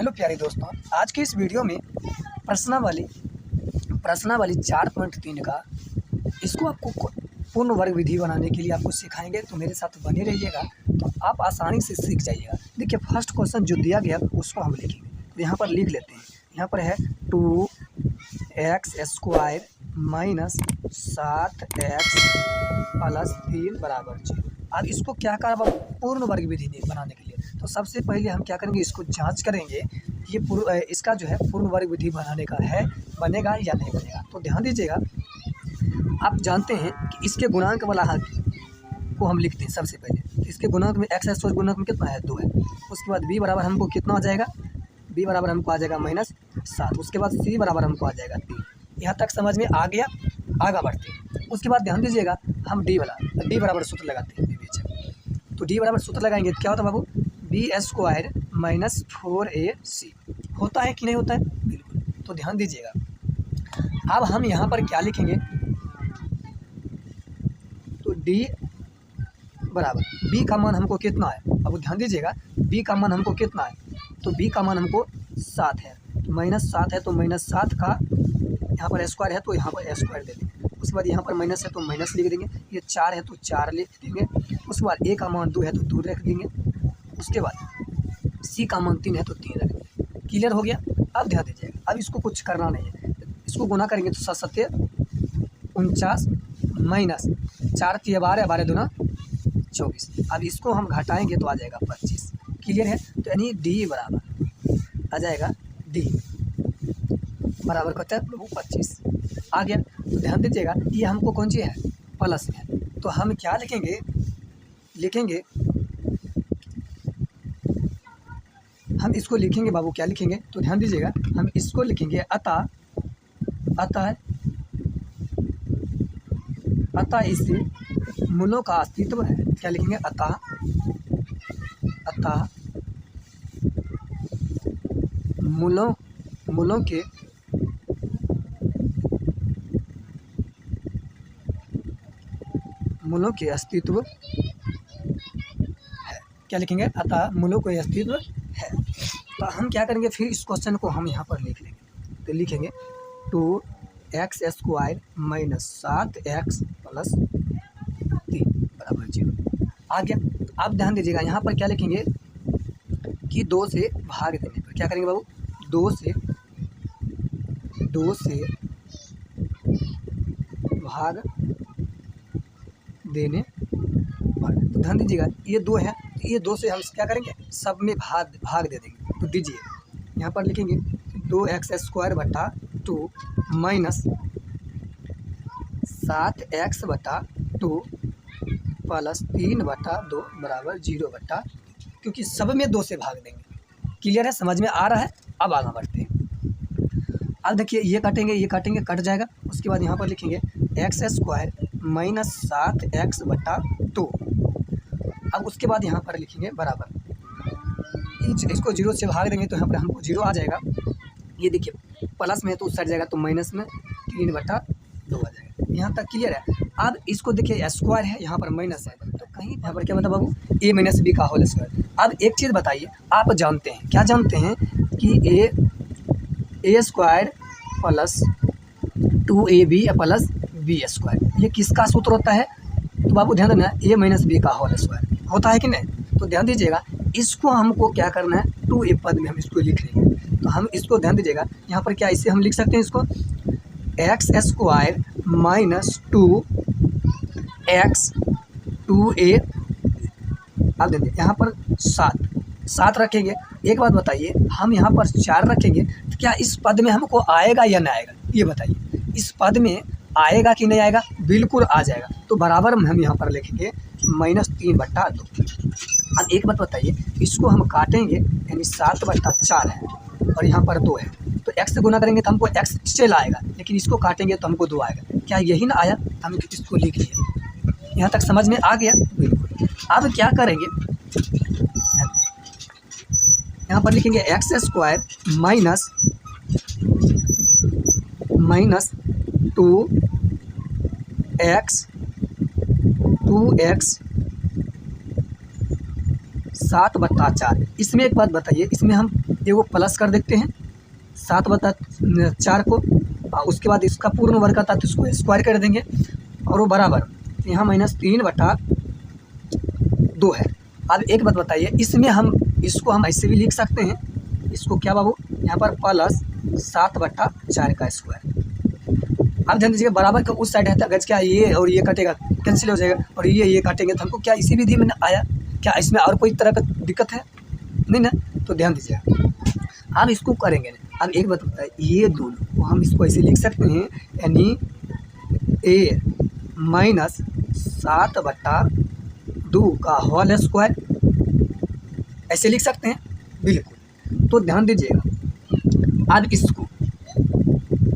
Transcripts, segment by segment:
Hello प्यारे दोस्तों, आज के इस वीडियो में प्रश्नावली 4.3 का इसको आपको पूर्ण वर्ग विधि बनाने के लिए आपको सिखाएंगे। तो मेरे साथ बने रहिएगा तो आप आसानी से सीख जाइएगा। देखिए, फर्स्ट क्वेश्चन जो दिया गया उसको हम लिखेंगे। तो यहाँ पर लिख लेते हैं। यहाँ पर है 2x² माइनस 7x प्लस 3 बराबर 0। अब इसको क्या करा पूर्ण वर्ग विधि बनाने के लिए, तो सबसे पहले हम क्या करेंगे, इसको जांच करेंगे ये इसका जो है पूर्ण वर्ग विधि बनाने का है, बनेगा या नहीं बनेगा। तो ध्यान दीजिएगा, आप जानते हैं कि इसके गुणांक वाला हल को हम लिखते हैं। सबसे पहले इसके गुणांक में x है, तो गुणांक में कितना है 2 है। उसके बाद b बराबर हमको कितना आ जाएगा, b बराबर हमको आ जाएगा -7। उसके बाद c बराबर हमको आ जाएगा 3। यहाँ तक समझ में आ गया, आगे बढ़ते हैं। उसके बाद ध्यान दीजिएगा, हम d बराबर सूत्र लगाते हैं। तो d बराबर सूत्र लगाएंगे तो क्या होता है बाबू, b² माइनस 4ac होता है कि नहीं होता है, बिल्कुल। तो ध्यान दीजिएगा, अब हम यहाँ पर क्या लिखेंगे, तो d बराबर b का मान हमको कितना है। अब ध्यान दीजिएगा, b का मान हमको कितना है, तो b का मान हमको 7 है। तो -7 है, तो -7 का यहाँ पर स्क्वायर है, तो यहाँ पर स्क्वायर दे देंगे। उसके बाद यहाँ पर माइनस है तो माइनस लिख देंगे। ये 4 है तो 4 लिख देंगे। उसके बाद a का मान 2 है तो 2 रख देंगे। उसके बाद c का मान 3 है तो 3 रख देंगे। क्लियर हो गया। अब ध्यान दीजिएगा, अब इसको कुछ करना नहीं है, इसको गुना करेंगे तो 7 7 49 माइनस 4 3 12 12 दूना 24। अब इसको हम घटाएंगे तो आ जाएगा 25। क्लियर है। तो यानी d बराबर आ जाएगा, d बराबर कहते हैं 25 आ गया। तो ध्यान दीजिएगा, ये हमको कौन सी है, प्लस में है। तो हम क्या लिखेंगे, हम इसको लिखेंगे बाबू, क्या लिखेंगे, तो ध्यान दीजिएगा, हम इसको लिखेंगे अतः इस मूलों का अस्तित्व है। क्या लिखेंगे, अतः मूलों के अस्तित्व है। क्या लिखेंगे, अतः मूलों के अस्तित्व है। तो हम क्या करेंगे, फिर इस क्वेश्चन को हम यहाँ पर लिख लेंगे। तो लिखेंगे 2x² माइनस 7x प्लस 3 बराबर 0 आ गया। अब ध्यान दीजिएगा, यहाँ पर क्या लिखेंगे कि 2 से भाग देने पर क्या करेंगे बाबू, 2 से भाग देने पर। तो ध्यान दीजिएगा, ये 2 है, तो ये 2 से हम क्या करेंगे, सब में भाग दे देंगे। तो दीजिए, यहाँ पर लिखेंगे 2x² बटा 2 माइनस 7x बटा 2 प्लस 3 बटा 2 बराबर 0 बटा, क्योंकि सब में 2 से भाग देंगे। क्लियर है, समझ में आ रहा है। अब आगे बढ़ते हैं। अब देखिए, ये काटेंगे कट जाएगा। उसके बाद यहाँ पर लिखेंगे x² माइनस 7x बटा 2। अब उसके बाद यहाँ पर लिखेंगे बराबर, इसको 0 से भाग देंगे तो यहाँ पर हमको 0 आ जाएगा। ये देखिए, प्लस में है तो उस साइड जाएगा, तो माइनस में 3 बटा 2 आ जाएगा। यहाँ तक क्लियर है। अब इसको देखिए, स्क्वायर है, यहाँ पर माइनस है, तो कहीं यहाँ पर क्या बता बाबू, a माइनस b का होल स्क्वायर। अब एक चीज़ बताइए, आप जानते हैं, क्या जानते हैं कि a² plus 2ab plus b², ये किसका सूत्र होता है, तो बाबू ध्यान देना, a माइनस b का होल स्क्वायर होता है कि नहीं। तो ध्यान दीजिएगा, इसको हमको क्या करना है, 2a पद में हम इसको लिख लेंगे। तो हम इसको ध्यान दीजिएगा, यहाँ पर क्या इसे हम लिख सकते हैं, इसको x² माइनस 2x 2a। अब देखिए, यहाँ पर 7 रखेंगे। एक बात बताइए, हम यहाँ पर 4 रखेंगे तो क्या इस पद में हमको आएगा या नहीं आएगा, ये बताइए। इस पद में आएगा कि नहीं आएगा, बिल्कुल आ जाएगा। तो बराबर में हम यहाँ पर लिखेंगे -3 बटा 2। अब एक बात बताइए, इसको हम काटेंगे, यानी 7 बटा 4 है और यहाँ पर 2 है, तो x से गुना करेंगे तो हमको x चल आएगा, लेकिन इसको काटेंगे तो हमको 2 आएगा। क्या यही ना आया, हम इसको लिख लिए। यहाँ तक समझ में आ गया, बिल्कुल। अब क्या करेंगे, यहाँ पर लिखेंगे x² माइनस 2x 7 बटा 4। इसमें एक बात बताइए, इसमें हम ये वो प्लस कर देते हैं 7/4 को, और उसके बाद इसका पूर्ण वर्ग आता है तो इसको स्क्वायर कर देंगे और वो बराबर यहाँ -3/2 है। अब एक बात बताइए, इसमें हम इसको हम ऐसे भी लिख सकते हैं, इसको क्या बाबू, यहाँ पर +7/4 का स्क्वायर। अब ध्यान दीजिएगा, बराबर का उस साइड है तो गज क्या ये और ये कटेगा, कैंसिल हो जाएगा, और ये काटेंगे तो हमको क्या इसी विधि में आया, क्या इसमें और कोई तरह का दिक्कत है नहीं ना? तो ध्यान दीजिएगा, अब इसको करेंगे ना। अब एक बात बताइए, ये दोनों को हम इसको ऐसे लिख सकते हैं, यानी a -7/2 का होल स्क्वायर, ऐसे लिख सकते हैं बिल्कुल। तो ध्यान दीजिएगा, अब इसको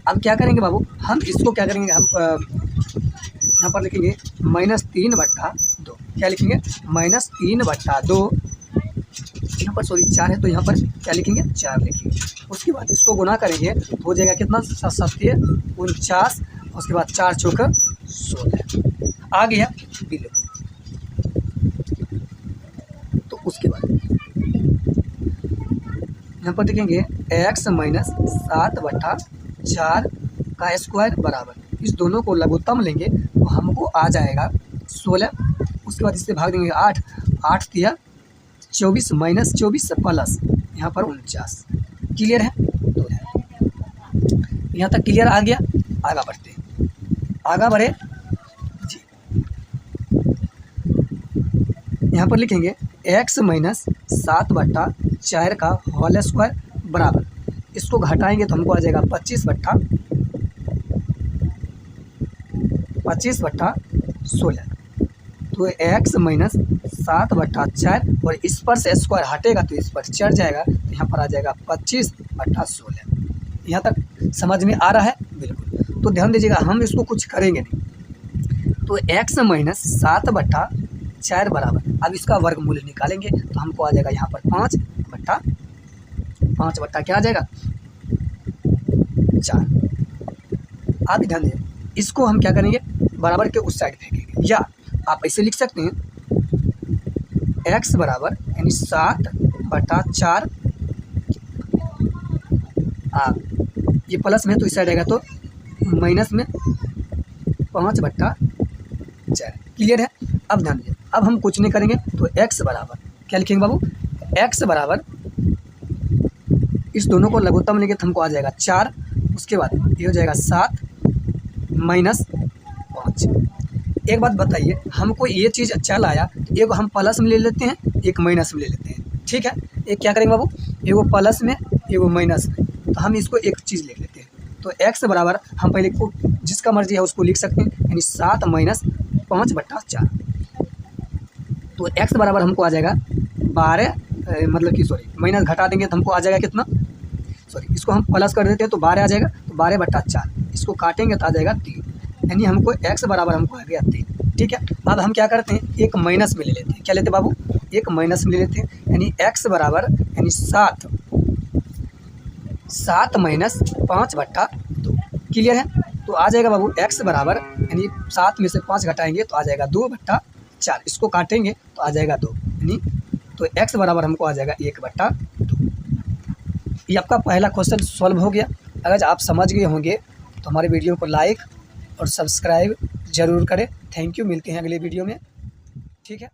अब क्या करेंगे बाबू, हम इसको क्या करेंगे, हम यहाँ पर लिखेंगे -3/2। क्या लिखेंगे, -3/2। यहाँ पर सॉरी 4 है तो यहाँ पर क्या लिखेंगे, 4 लिखेंगे। उसके बाद इसको गुना करेंगे तो हो जाएगा कितना, 7×7 = 49। उसके बाद 4 चौका 16 आ गया बिल्कुल। तो उसके बाद यहाँ पर देखेंगे x -7/4 का स्क्वायर बराबर, इस दोनों को लघुत्तम लेंगे तो हमको आ जाएगा 16। उसके बाद इससे भाग देंगे 8, 8 × 24 -24 प्लस यहाँ पर 49। क्लियर है? तो यहाँ तक क्लियर आ गया। आगे बढ़ते हैं, आगे बढ़े जी। यहाँ पर लिखेंगे x -7/4 का होल स्क्वायर बराबर, इसको घटाएंगे तो हमको आ जाएगा 25/16। तो x -7/4 और इस पर से स्क्वायर हटेगा तो इस पर चढ़ जाएगा, तो यहाँ पर आ जाएगा 25/16। यहाँ तक समझ में आ रहा है बिल्कुल। तो ध्यान दीजिएगा, हम इसको कुछ करेंगे नहीं। तो x -7/4 बराबर, अब इसका वर्गमूल निकालेंगे तो हमको आ जाएगा यहाँ पर 5 बट्टा क्या आ जाएगा, 4। आप ध्यान दें, इसको हम क्या करेंगे, बराबर के उस साइड फेंकेंगे, या आप ऐसे लिख सकते हैं x बराबर यानी 7/4, ये प्लस में तो इस साइड आएगा तो माइनस में 5/4। क्लियर है? अब ध्यान दीजिए, अब हम कुछ नहीं करेंगे तो x बराबर क्या लिखेंगे बाबू, x बराबर इस दोनों को लघुत्तम लेंगे तो हमको आ जाएगा 4। उसके बाद ये हो जाएगा 7 -5। एक बात बताइए, हमको ये चीज़ चल आया, एक हम प्लस में ले लेते हैं, एक माइनस में ले लेते हैं, ठीक है? एक क्या करेंगे बाबू, एगो प्लस में एगो माइनस में, तो हम इसको एक चीज़ लिख लेते हैं। तो x बराबर हम पहले को जिसका मर्जी है उसको लिख सकते हैं, यानी 7 -5/4। तो x बराबर हमको आ जाएगा 12, मतलब कि सॉरी माइनस घटा देंगे तो हमको आ जाएगा कितना, सॉरी इसको हम प्लस कर देते हैं तो 12 आ जाएगा, तो 12/4 इसको काटेंगे तो आ जाएगा 3, यानी हमको x बराबर हमको आ गया 3। ठीक है? अब हम क्या करते हैं, एक माइनस में ले लेते हैं। क्या लेते हैं बाबू, एक माइनस में ले लेते हैं, यानी x बराबर यानी 7 -5/2। क्लियर है? तो आ जाएगा बाबू x बराबर यानी 7 में से 5 घटाएंगे तो आ जाएगा 2/4, इसको काटेंगे तो आ जाएगा 2, यानी तो x बराबर हमको आ जाएगा 1/2। ये आपका पहला क्वेश्चन सॉल्व हो गया। अगर आप समझ गए होंगे तो हमारे वीडियो को लाइक और सब्सक्राइब ज़रूर करें। थैंक यू, मिलते हैं अगले वीडियो में। ठीक है।